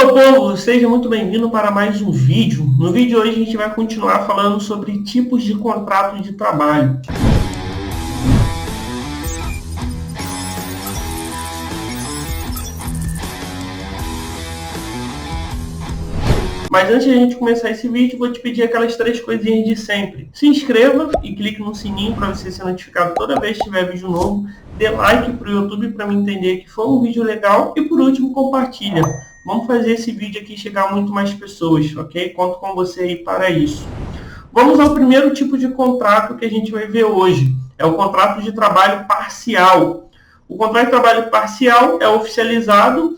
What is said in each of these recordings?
Fala, povo! Seja muito bem-vindo para mais um vídeo. No vídeo de hoje a gente vai continuar falando sobre tipos de contrato de trabalho. Mas antes de a gente começar esse vídeo, vou te pedir aquelas 3 coisinhas de sempre. Se inscreva e clique no sininho para você ser notificado toda vez que tiver vídeo novo. Dê like para o YouTube para me entender que foi um vídeo legal. E por último, compartilha. Vamos fazer esse vídeo aqui chegar a muito mais pessoas, ok? Conto com você aí para isso. Vamos ao primeiro tipo de contrato que a gente vai ver hoje. É o contrato de trabalho parcial. O contrato de trabalho parcial é oficializado,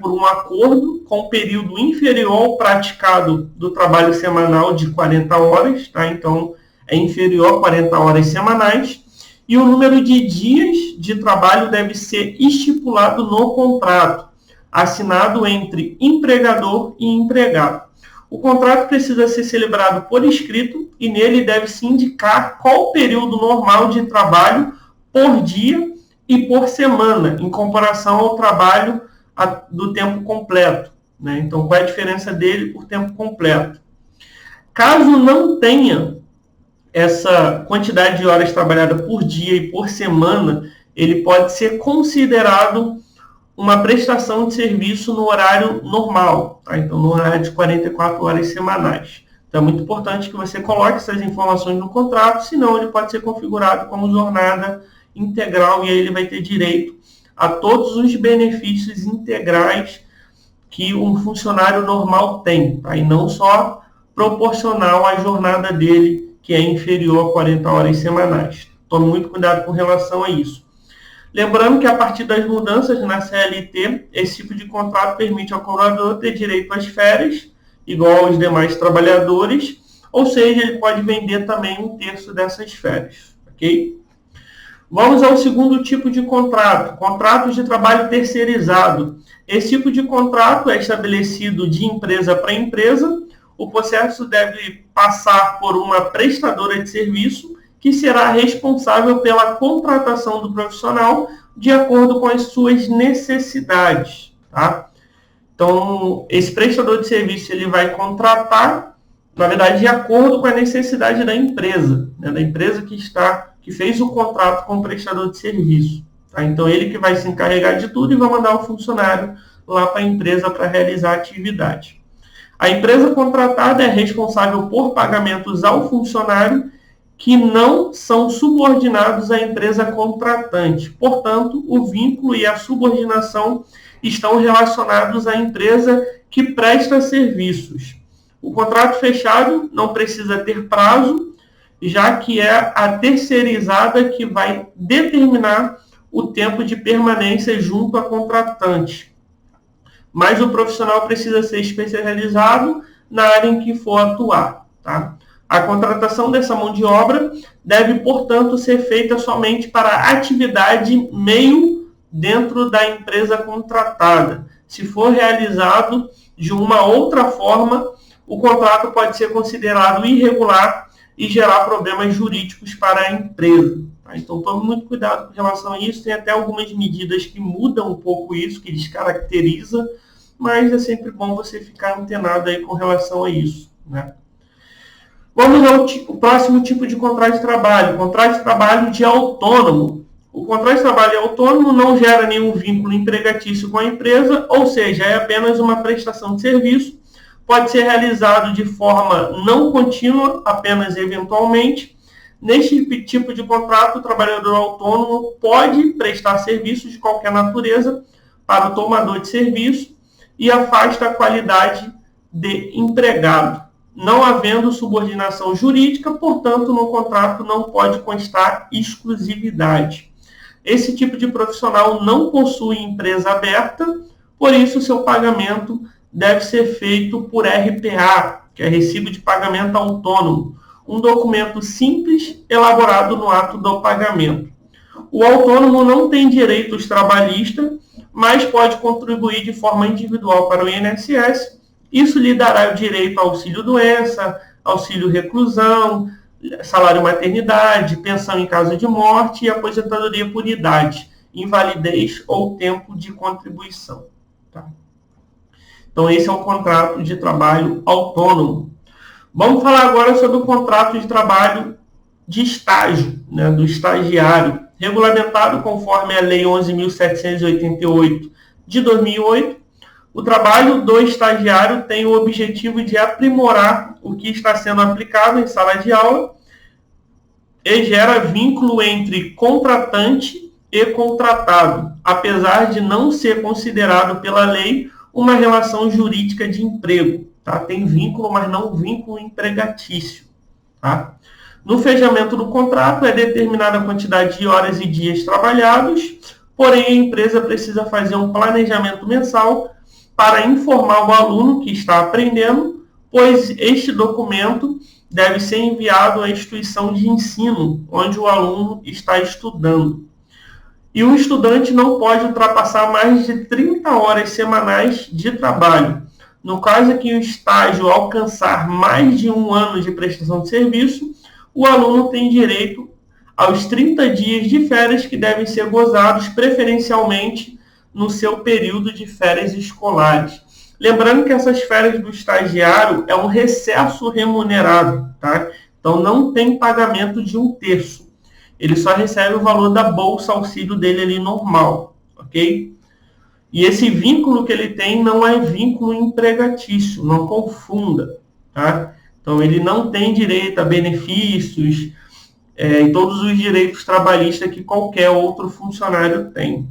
por um acordo com um período inferior ao praticado do trabalho semanal de 40 horas, tá? Então, é inferior a 40 horas semanais. E o número de dias de trabalho deve ser estipulado no contrato, assinado entre empregador e empregado. O contrato precisa ser celebrado por escrito e nele deve-se indicar qual o período normal de trabalho por dia e por semana, em comparação ao trabalho do tempo completo. Então, qual é a diferença dele por tempo completo? Caso não tenha essa quantidade de horas trabalhadas por dia e por semana, ele pode ser considerado uma prestação de serviço no horário normal, tá? Então, no horário de 44 horas semanais. Então, é muito importante que você coloque essas informações no contrato, senão ele pode ser configurado como jornada integral e aí ele vai ter direito a todos os benefícios integrais que um funcionário normal tem, tá? E não só proporcional à jornada dele, que é inferior a 40 horas semanais. Tome muito cuidado com relação a isso. Lembrando que a partir das mudanças na CLT, esse tipo de contrato permite ao colaborador ter direito às férias, igual aos demais trabalhadores, ou seja, ele pode vender também 1/3 dessas férias, ok? Vamos ao segundo tipo de contrato, contrato de trabalho terceirizado. Esse tipo de contrato é estabelecido de empresa para empresa. O processo deve passar por uma prestadora de serviço que será responsável pela contratação do profissional de acordo com as suas necessidades, tá? Então, esse prestador de serviço ele vai contratar, na verdade, de acordo com a necessidade da empresa, da empresa que fez o contrato com o prestador de serviço. Tá? Então, ele que vai se encarregar de tudo e vai mandar o funcionário lá para a empresa para realizar a atividade. A empresa contratada é responsável por pagamentos ao funcionário que não são subordinados à empresa contratante. Portanto, o vínculo e a subordinação estão relacionados à empresa que presta serviços. O contrato fechado não precisa ter prazo, já que é a terceirizada que vai determinar o tempo de permanência junto à contratante. Mas o profissional precisa ser especializado na área em que for atuar, tá? A contratação dessa mão de obra deve, portanto, ser feita somente para a atividade meio dentro da empresa contratada. Se for realizado de uma outra forma, o contrato pode ser considerado irregular e gerar problemas jurídicos para a empresa. Tá? Então, tome muito cuidado com relação a isso. Tem até algumas medidas que mudam um pouco isso, que descaracteriza, mas é sempre bom você ficar antenado aí com relação a isso, Vamos ao próximo tipo de contrato de trabalho, contrato de trabalho de autônomo. O contrato de trabalho autônomo não gera nenhum vínculo empregatício com a empresa, ou seja, é apenas uma prestação de serviço, pode ser realizado de forma não contínua, apenas eventualmente. Neste tipo de contrato, o trabalhador autônomo pode prestar serviços de qualquer natureza para o tomador de serviço e afasta a qualidade de empregado. Não havendo subordinação jurídica, portanto, no contrato não pode constar exclusividade. Esse tipo de profissional não possui empresa aberta, por isso seu pagamento deve ser feito por RPA, que é Recibo de Pagamento Autônomo, um documento simples elaborado no ato do pagamento. O autônomo não tem direitos trabalhistas, mas pode contribuir de forma individual para o INSS. Isso lhe dará o direito ao auxílio-doença, auxílio-reclusão, salário maternidade, pensão em caso de morte e aposentadoria por idade, invalidez ou tempo de contribuição. Tá? Então, esse é o contrato de trabalho autônomo. Vamos falar agora sobre o contrato de trabalho de estágio, né, do estagiário, regulamentado conforme a Lei 11.788 de 2008. O trabalho do estagiário tem o objetivo de aprimorar o que está sendo aplicado em sala de aula e gera vínculo entre contratante e contratado, apesar de não ser considerado pela lei uma relação jurídica de emprego. Tá? Tem vínculo, mas não vínculo empregatício. Tá? No fechamento do contrato é determinada a quantidade de horas e dias trabalhados, porém a empresa precisa fazer um planejamento mensal para informar o aluno que está aprendendo, pois este documento deve ser enviado à instituição de ensino onde o aluno está estudando. E o estudante não pode ultrapassar mais de 30 horas semanais de trabalho. No caso que o estágio alcançar mais de 1 ano de prestação de serviço, o aluno tem direito aos 30 dias de férias que devem ser gozados preferencialmente no seu período de férias escolares. Lembrando que essas férias do estagiário é um recesso remunerado, tá? Então não tem pagamento de 1/3. Ele só recebe o valor da bolsa auxílio dele ali normal, ok? E esse vínculo que ele tem não é vínculo empregatício, não confunda, tá? Então ele não tem direito a benefícios e todos os direitos trabalhistas que qualquer outro funcionário tem,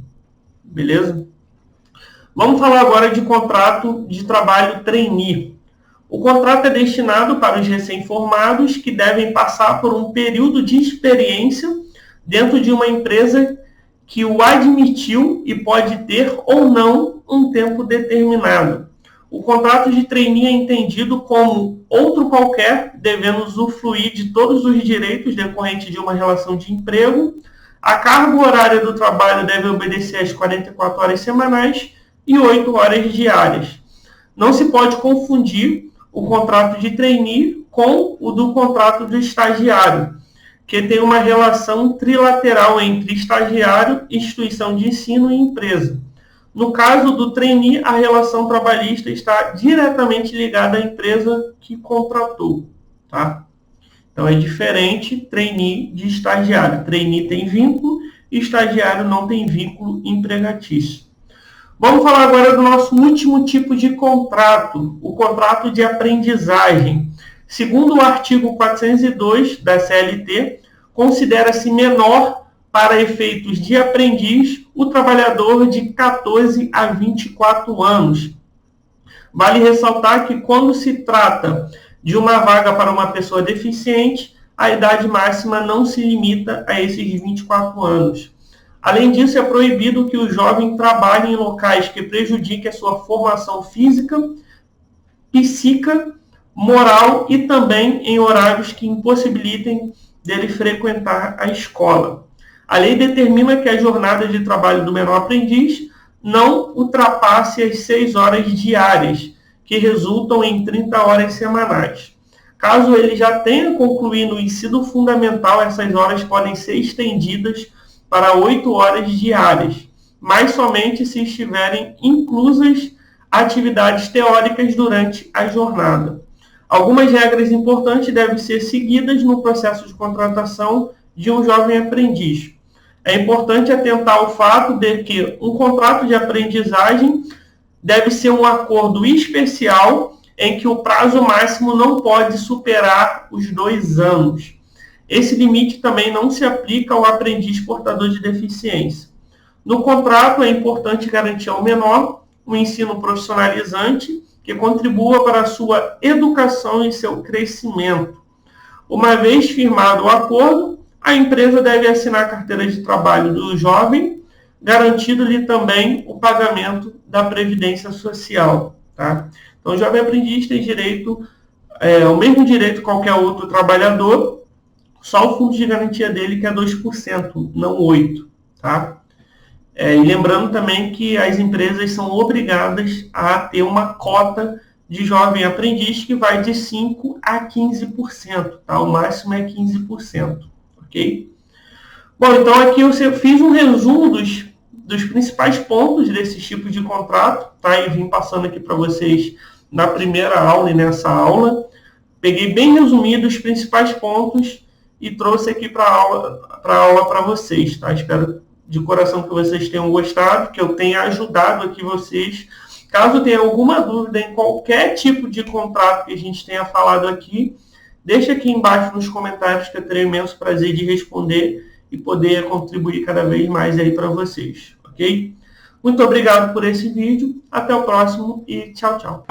beleza? Vamos falar agora de contrato de trabalho trainee. O contrato é destinado para os recém-formados que devem passar por um período de experiência dentro de uma empresa que o admitiu e pode ter ou não um tempo determinado. O contrato de trainee é entendido como outro qualquer, devendo usufruir de todos os direitos decorrentes de uma relação de emprego. A carga horária do trabalho deve obedecer às 44 horas semanais e 8 horas diárias. Não se pode confundir o contrato de trainee com o do contrato do estagiário, que tem uma relação trilateral entre estagiário, instituição de ensino e empresa. No caso do trainee, a relação trabalhista está diretamente ligada à empresa que contratou. Tá? Então é diferente trainee de estagiário. Trainee tem vínculo, estagiário não tem vínculo empregatício. Vamos falar agora do nosso último tipo de contrato, o contrato de aprendizagem. Segundo o artigo 402 da CLT, considera-se menor para efeitos de aprendiz o trabalhador de 14 a 24 anos. Vale ressaltar que quando se trata de uma vaga para uma pessoa deficiente, a idade máxima não se limita a esses 24 anos. Além disso, é proibido que o jovem trabalhe em locais que prejudiquem a sua formação física, psíquica, moral e também em horários que impossibilitem dele frequentar a escola. A lei determina que a jornada de trabalho do menor aprendiz não ultrapasse as 6 horas diárias, que resultam em 30 horas semanais. Caso ele já tenha concluído o ensino fundamental, essas horas podem ser estendidas para 8 horas diárias, mas somente se estiverem inclusas atividades teóricas durante a jornada. Algumas regras importantes devem ser seguidas no processo de contratação de um jovem aprendiz. É importante atentar ao fato de que um contrato de aprendizagem deve ser um acordo especial em que o prazo máximo não pode superar os 2 anos. Esse limite também não se aplica ao aprendiz portador de deficiência. No contrato, é importante garantir ao menor um ensino profissionalizante que contribua para a sua educação e seu crescimento. Uma vez firmado o acordo, a empresa deve assinar a carteira de trabalho do jovem, garantindo-lhe também o pagamento da Previdência Social. Tá? Então, o jovem aprendiz tem direito, o mesmo direito que qualquer outro trabalhador, só o fundo de garantia dele que é 2%, não 8%. Tá? E lembrando também que as empresas são obrigadas a ter uma cota de jovem aprendiz que vai de 5% a 15%. Tá? O máximo é 15%. Ok? Bom, então aqui eu fiz um resumo dos principais pontos desses tipos de contrato, tá? E vim passando aqui para vocês na primeira aula e nessa aula. Peguei bem resumido os principais pontos e trouxe aqui para a aula para vocês, tá? Espero de coração que vocês tenham gostado, que eu tenha ajudado aqui vocês. Caso tenha alguma dúvida em qualquer tipo de contrato que a gente tenha falado aqui, deixa aqui embaixo nos comentários que eu terei imenso prazer de responder e poder contribuir cada vez mais aí para vocês, ok? Muito obrigado por esse vídeo, até o próximo e tchau, tchau.